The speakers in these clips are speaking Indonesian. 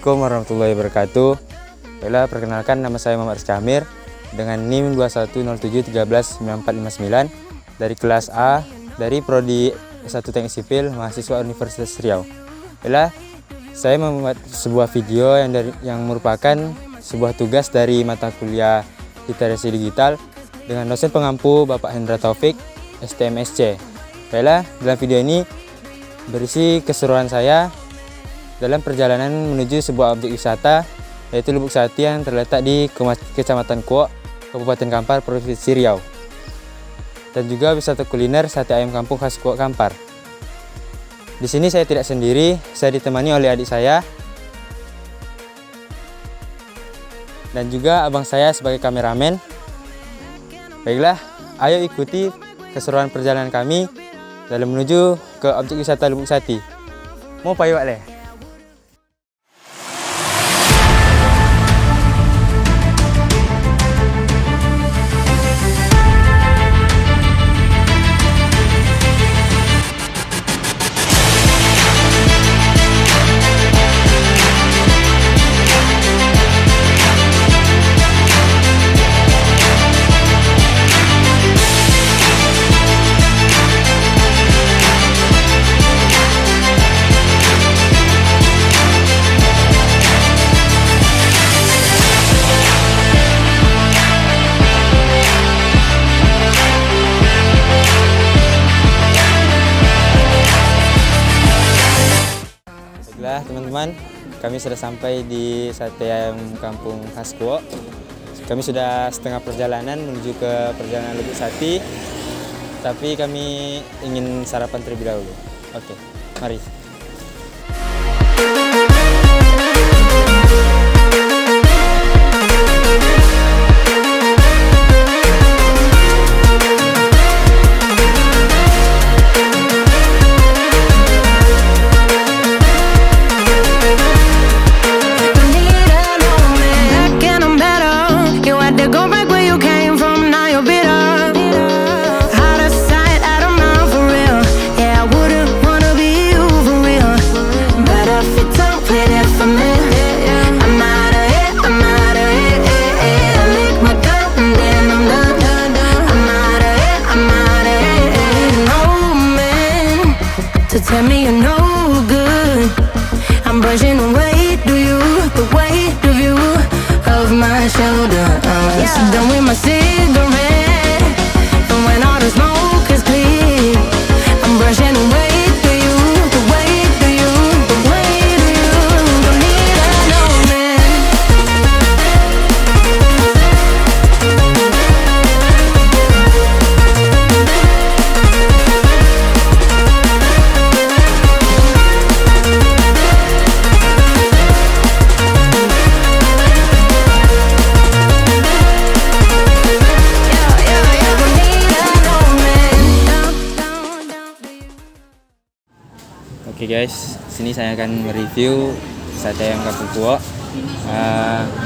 Assalamualaikum warahmatullahi wabarakatuh. Baiklah, perkenalkan, nama saya Muhammad Rizky Amir dengan NIM 2107139459 dari kelas A dari Prodi S1 Teknik Sipil mahasiswa Universitas Riau. Baiklah, saya membuat sebuah video yang merupakan sebuah tugas dari mata kuliah Literasi Digital dengan dosen pengampu Bapak Hendra Taufik, STMSC. Baiklah, dalam video ini berisi keseruan saya dalam perjalanan menuju sebuah objek wisata, yaitu Lubuk Sati yang terletak di Kecamatan Kuok, Kabupaten Kampar, Provinsi Riau. Dan juga wisata kuliner sate ayam kampung khas Kuok Kampar. Di sini saya tidak sendiri, saya ditemani oleh adik saya dan juga abang saya sebagai kameramen. Baiklah, ayo ikuti keseruan perjalanan kami dalam menuju ke objek wisata Lubuk Sati. Mau payung leh? Baiklah teman-teman, kami sudah sampai di sate ayam kampung khas Kuok. Kami sudah setengah perjalanan menuju ke perjalanan Lubuk Sati, tapi kami ingin sarapan terlebih dahulu. Oke, mari. Tell me you're no good. I'm brushing away, the weight of you, of my shoulder. So done with my cigarette, and when all the smoke is clear, I'm brushing away the weight of you, the weight of you. Don't need no man. Oke guys, sini saya akan mereview sate ayam kampung Kuok.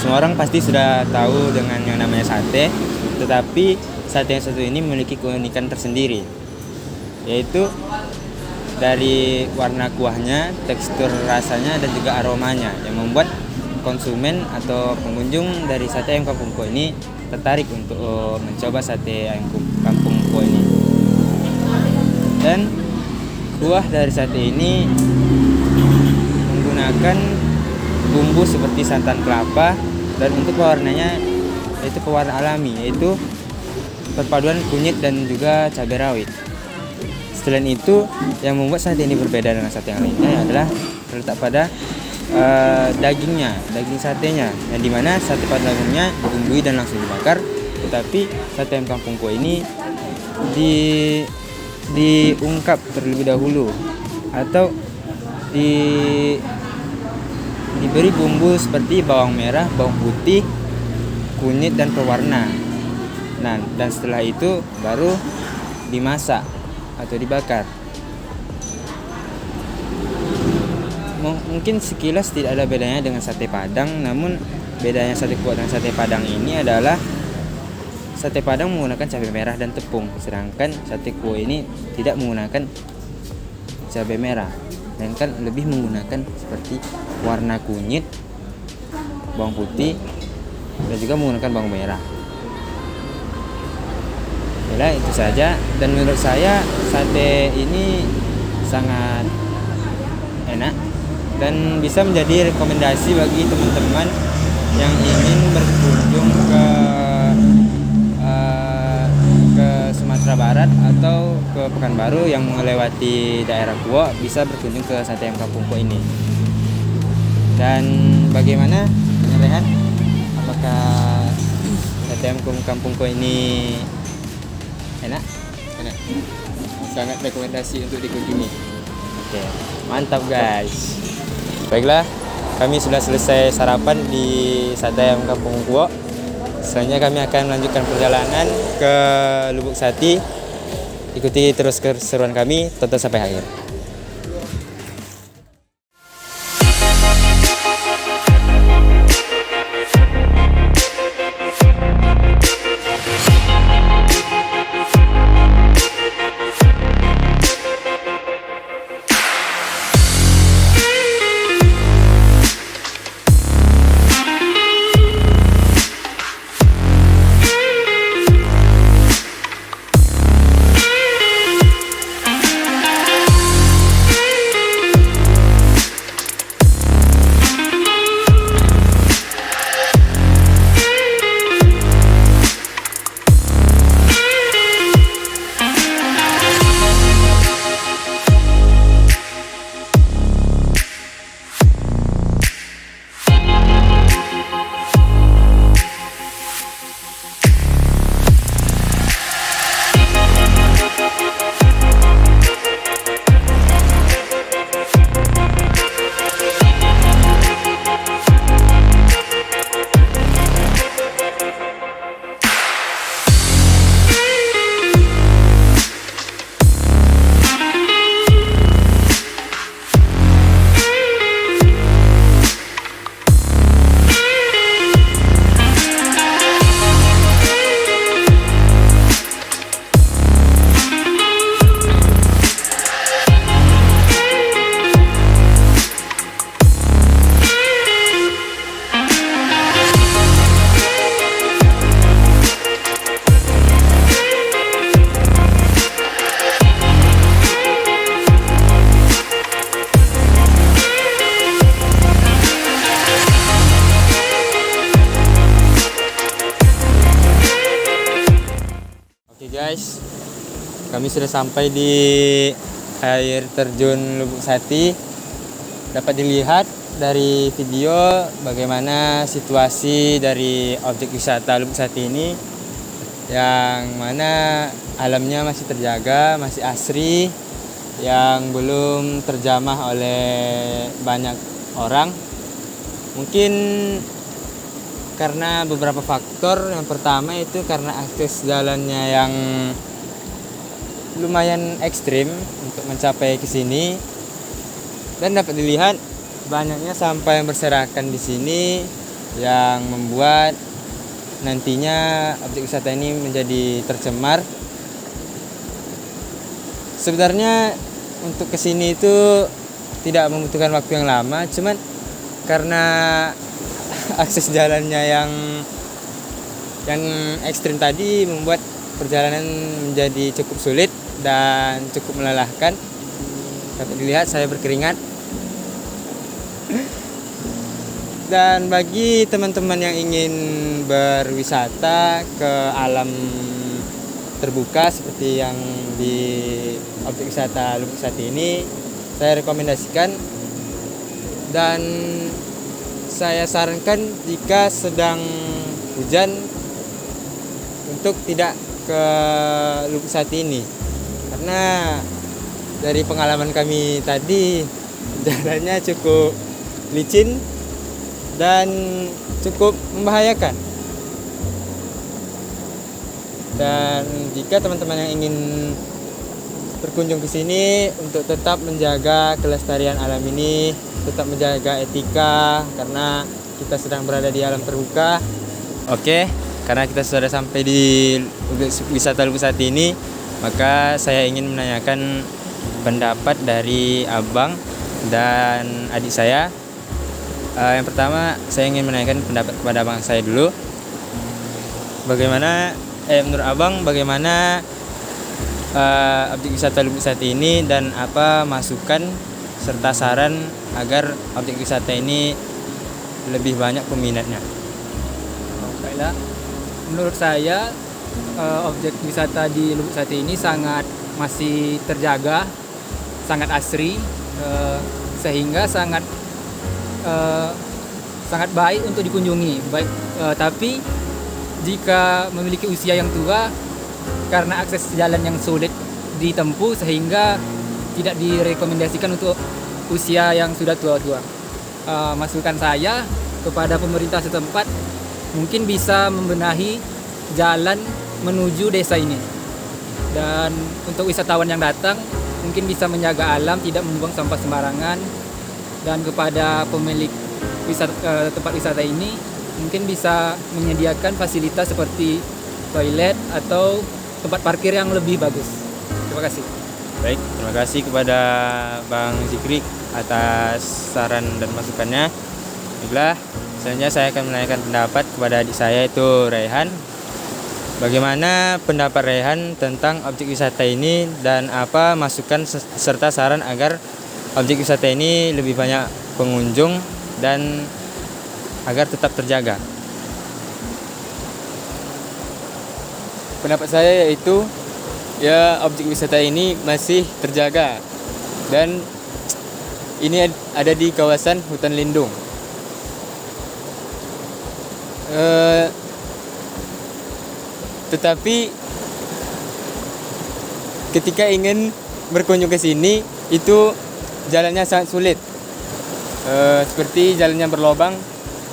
Semua orang pasti sudah tahu dengan yang namanya sate, tetapi sate yang satu ini memiliki keunikan tersendiri, yaitu dari warna kuahnya, tekstur rasanya, dan juga aromanya yang membuat konsumen atau pengunjung dari sate ayam kampung Kuok ini tertarik untuk mencoba sate ayam kampung Kuok ini. Dan kuah dari sate ini menggunakan bumbu seperti santan kelapa, dan untuk pewarnanya yaitu pewarna alami, yaitu perpaduan kunyit dan juga cabai rawit. Selain itu, yang membuat sate ini berbeda dengan sate yang lainnya adalah terletak pada dagingnya, daging satenya, yang dimana sate pada umumnya dibumbui dan langsung dibakar, tetapi sate ayam kampung Kuok ini diungkap terlebih dahulu atau diberi bumbu seperti bawang merah, bawang putih, kunyit, dan pewarna. Nah, dan setelah itu baru dimasak atau dibakar. Mungkin sekilas tidak ada bedanya dengan sate Padang, namun bedanya sate Kuok dan sate Padang ini adalah sate Padang menggunakan cabai merah dan tepung, sedangkan sate Kuok ini tidak menggunakan cabai merah. melainkan lebih menggunakan seperti warna kunyit, bawang putih, dan juga menggunakan bawang merah. Ya, itu saja. Dan menurut saya sate ini sangat enak dan bisa menjadi rekomendasi bagi teman-teman yang ingin berkunjung ke Sumatera Barat atau ke Pekanbaru yang melewati daerah Kuo, bisa berkunjung ke Sate Ayam Kampung Kuo ini. Dan bagaimana Rehan? Apakah Sate Ayam Kampung Kuo ini enak? Enak. Sangat rekomendasi untuk dikunjungi. Oke, mantap guys. Baiklah, kami sudah selesai sarapan di Sate Ayam Kampung Kuo. Selanjutnya kami akan melanjutkan perjalanan ke Lubuk Sati. Ikuti terus keseruan kami, tonton sampai akhir. Guys, kami sudah sampai di air terjun Lubuk Sati. Dapat dilihat dari video bagaimana situasi dari objek wisata Lubuk Sati ini, yang mana alamnya masih terjaga, masih asri, yang belum terjamah oleh banyak orang. Mungkin karena beberapa faktor. Yang pertama itu karena akses jalannya yang lumayan ekstrim untuk mencapai ke sini, dan dapat dilihat banyaknya sampah yang berserakan di sini yang membuat nantinya objek wisata ini menjadi tercemar. Sebenarnya untuk ke sini itu tidak membutuhkan waktu yang lama, cuman karena akses jalannya yang ekstrim tadi membuat perjalanan menjadi cukup sulit dan cukup melelahkan. Dapat dilihat saya berkeringat. Dan bagi teman-teman yang ingin berwisata ke alam terbuka seperti yang di objek wisata Lubuk Sati ini, saya rekomendasikan. Dan saya sarankan jika sedang hujan untuk tidak ke Lubuk Sati ini, karena dari pengalaman kami tadi jalannya cukup licin dan cukup membahayakan. Dan jika teman-teman yang ingin berkunjung ke sini untuk tetap menjaga kelestarian alam ini, tetap menjaga etika, karena kita sedang berada di alam terbuka. Oke, karena kita sudah sampai di wisata Lubuk Sati ini, maka saya ingin menanyakan pendapat dari Abang dan adik saya. Yang pertama saya ingin menanyakan pendapat kepada abang saya dulu. Bagaimana menurut abang bagaimana objek wisata Lubuk Sate ini, dan apa masukan serta saran agar objek wisata ini lebih banyak peminatnya? Baiklah, menurut saya objek wisata di Lubuk Sate ini masih terjaga, sangat asri, sehingga sangat baik untuk dikunjungi. Tapi jika memiliki usia yang tua, karena akses jalan yang sulit ditempuh, sehingga tidak direkomendasikan untuk usia yang sudah tua-tua. Masukan saya kepada pemerintah setempat, mungkin bisa membenahi jalan menuju desa ini. Dan untuk wisatawan yang datang, mungkin bisa menjaga alam, tidak membuang sampah sembarangan. Dan kepada pemilik tempat wisata ini, mungkin bisa menyediakan fasilitas seperti toilet atau tempat parkir yang lebih bagus. Terima kasih. Baik, terima kasih kepada Bang Zikri atas saran dan masukannya. Baiklah, selanjutnya saya akan menanyakan pendapat kepada adik saya, itu Raihan. Bagaimana pendapat Raihan tentang objek wisata ini, dan apa masukan serta saran agar objek wisata ini lebih banyak pengunjung dan agar tetap terjaga? Pendapat saya yaitu objek wisata ini masih terjaga, dan ini ada di kawasan hutan lindung. Tetapi ketika ingin berkunjung ke sini, itu jalannya sangat sulit, seperti jalannya berlobang,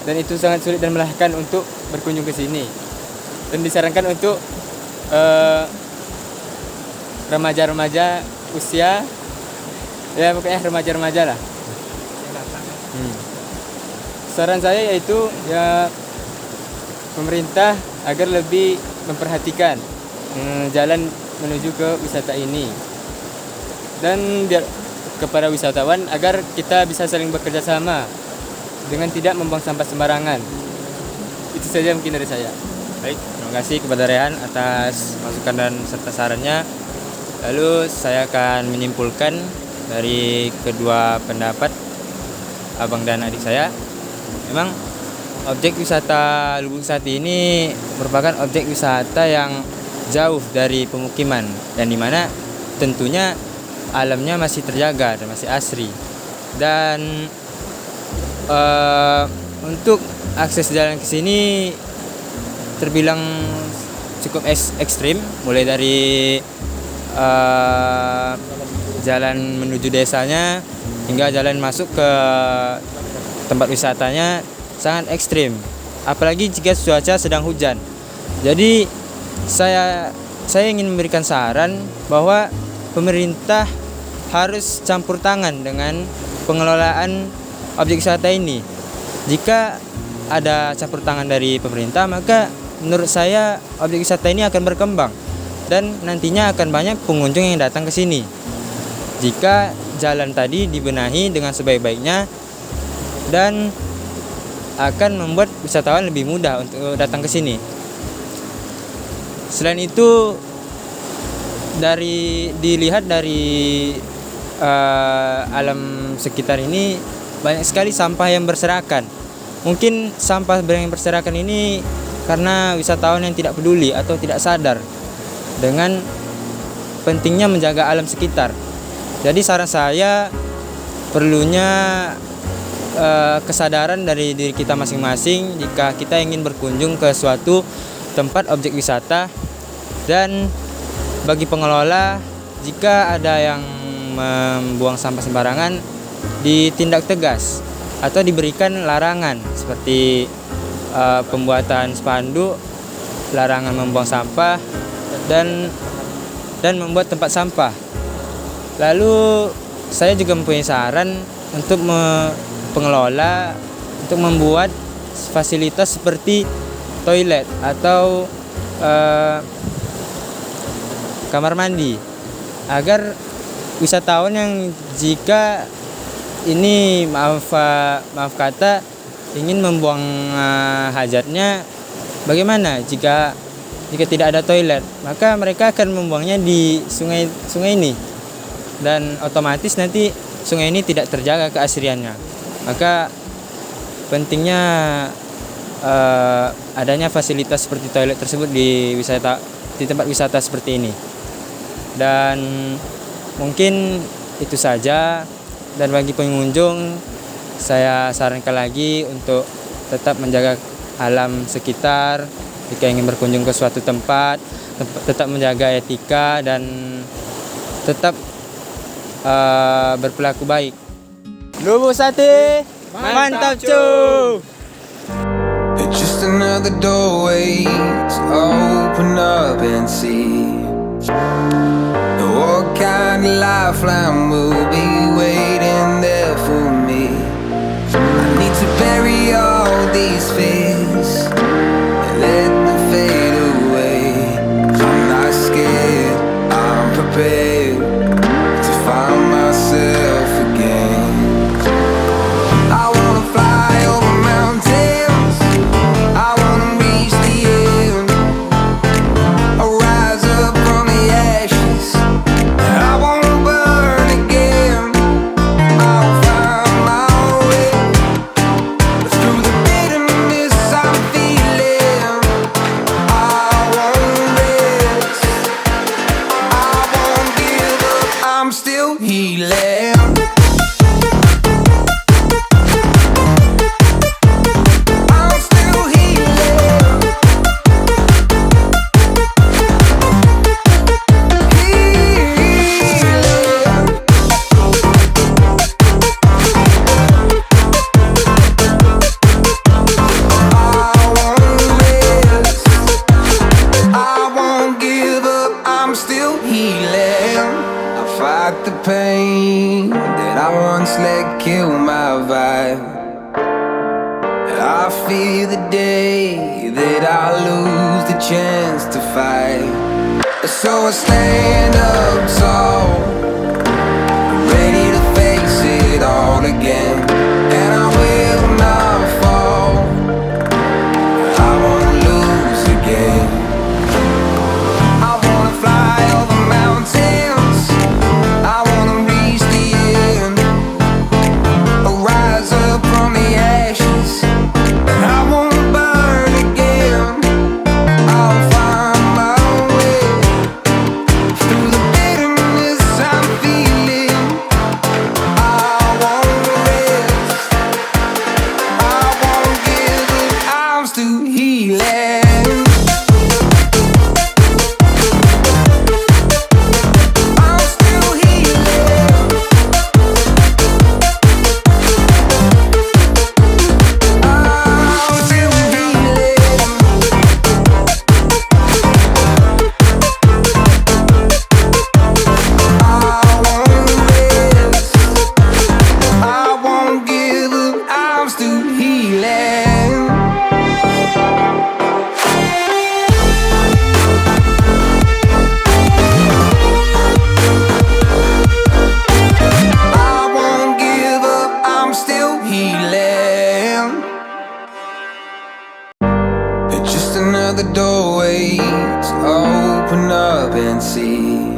dan itu sangat sulit dan melelahkan untuk berkunjung ke sini. Dan disarankan untuk remaja-remaja usia, ya pokoknya remaja-remaja lah. Saran saya yaitu pemerintah agar lebih memperhatikan jalan menuju ke wisata ini, dan kepada wisatawan agar kita bisa saling bekerja sama dengan tidak membuang sampah sembarangan. Itu saja mungkin dari saya. Baik, terima kasih kepada Rehan atas masukan dan serta sarannya. Lalu saya akan menyimpulkan dari kedua pendapat abang dan adik saya. Memang objek wisata Lubuk Sate ini merupakan objek wisata yang jauh dari pemukiman, dan dimana tentunya alamnya masih terjaga dan masih asri. Dan untuk akses jalan ke sini terbilang cukup ekstrim, mulai dari jalan menuju desanya hingga jalan masuk ke tempat wisatanya sangat ekstrim, apalagi jika cuaca sedang hujan. Jadi saya ingin memberikan saran bahwa pemerintah harus campur tangan dengan pengelolaan objek wisata ini. Jika ada campur tangan dari pemerintah, maka menurut saya objek wisata ini akan berkembang dan nantinya akan banyak pengunjung yang datang ke sini. Jika jalan tadi dibenahi dengan sebaik-baiknya, dan akan membuat wisatawan lebih mudah untuk datang ke sini. Selain itu, dilihat dari alam sekitar ini, banyak sekali sampah yang berserakan. Mungkin sampah yang berserakan ini karena wisatawan yang tidak peduli atau tidak sadar dengan pentingnya menjaga alam sekitar. Jadi saran saya, perlunya kesadaran dari diri kita masing-masing jika kita ingin berkunjung ke suatu tempat objek wisata. Dan bagi pengelola, jika ada yang membuang sampah sembarangan, ditindak tegas atau diberikan larangan, seperti pembuatan spanduk larangan membuang sampah dan membuat tempat sampah. Lalu saya juga mempunyai saran untuk pengelola untuk membuat fasilitas seperti toilet atau kamar mandi, agar wisatawan yang jika ini maaf kata ingin membuang hajatnya, bagaimana jika tidak ada toilet? Maka mereka akan membuangnya di sungai ini, dan otomatis nanti sungai ini tidak terjaga keasriannya. Maka pentingnya adanya fasilitas seperti toilet tersebut di tempat wisata seperti ini. Dan mungkin itu saja. Dan bagi pengunjung, saya sarankan lagi untuk tetap menjaga alam sekitar. Jika ingin berkunjung ke suatu tempat, tetap menjaga etika dan tetap berperilaku baik. Lubuk Sate, mantap cuy! It's just another doorway to open up and see what kind of lifeline will be waiting there for me. I need to bury all these fears and let them fade away. I'm not scared, I'm prepared to find myself again. I wanna fly over mountains, I wanna reach the end, I'll rise up from the ashes, I wanna burn again. I'll find my way through the bitterness I'm feeling. I won't rest, I won't give up, I'm still healing. I'm still healing. I won't give up, I'm still healing. I fight the pain that I once let kill my vibe. I fear the day that I lose the chance to fight. So I stand up tall, ready to face it all again. And I will not fall, I won't lose again. I wanna fly over mountains, I wanna reach the end, I'll rise up from the ashes, I won't burn again. I'll find my way through the bitterness I'm feeling. I won't rest, I won't give up, I'm still healing. I'm still healing. I'm still healing. I won't rest, I won't give up, I'm still healing. I won't give up, I'm still healing. It's just another doorway to open up and see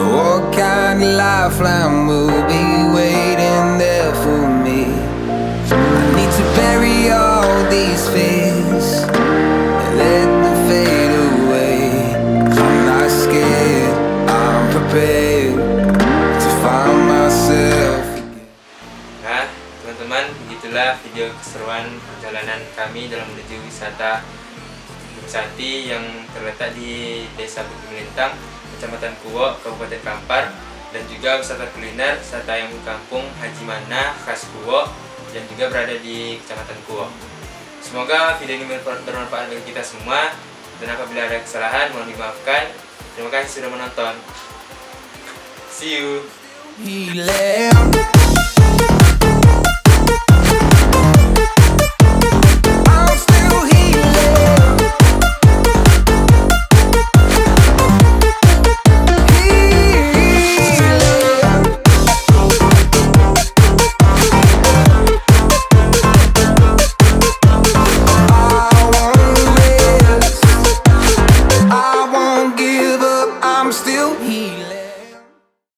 what kind of lifeline will be waiting there for me. I need to bury all these fears and let them fade away. I'm not scared, I'm prepared to find myself. Nah, teman-teman, begitulah video keseruan perjalanan kami dalam menuju wisata Lubuk Sate yang terletak di Desa Bukit Melintang, Kecamatan Kuwo, Kabupaten Kampar, dan juga wisata kuliner, wisata ayam kampung Haji Mana khas Kuwo, dan juga berada di Kecamatan Kuwo. Semoga video ini bermanfaat bagi kita semua, dan apabila ada kesalahan mohon dimaafkan. Terima kasih sudah menonton. See you. Healing.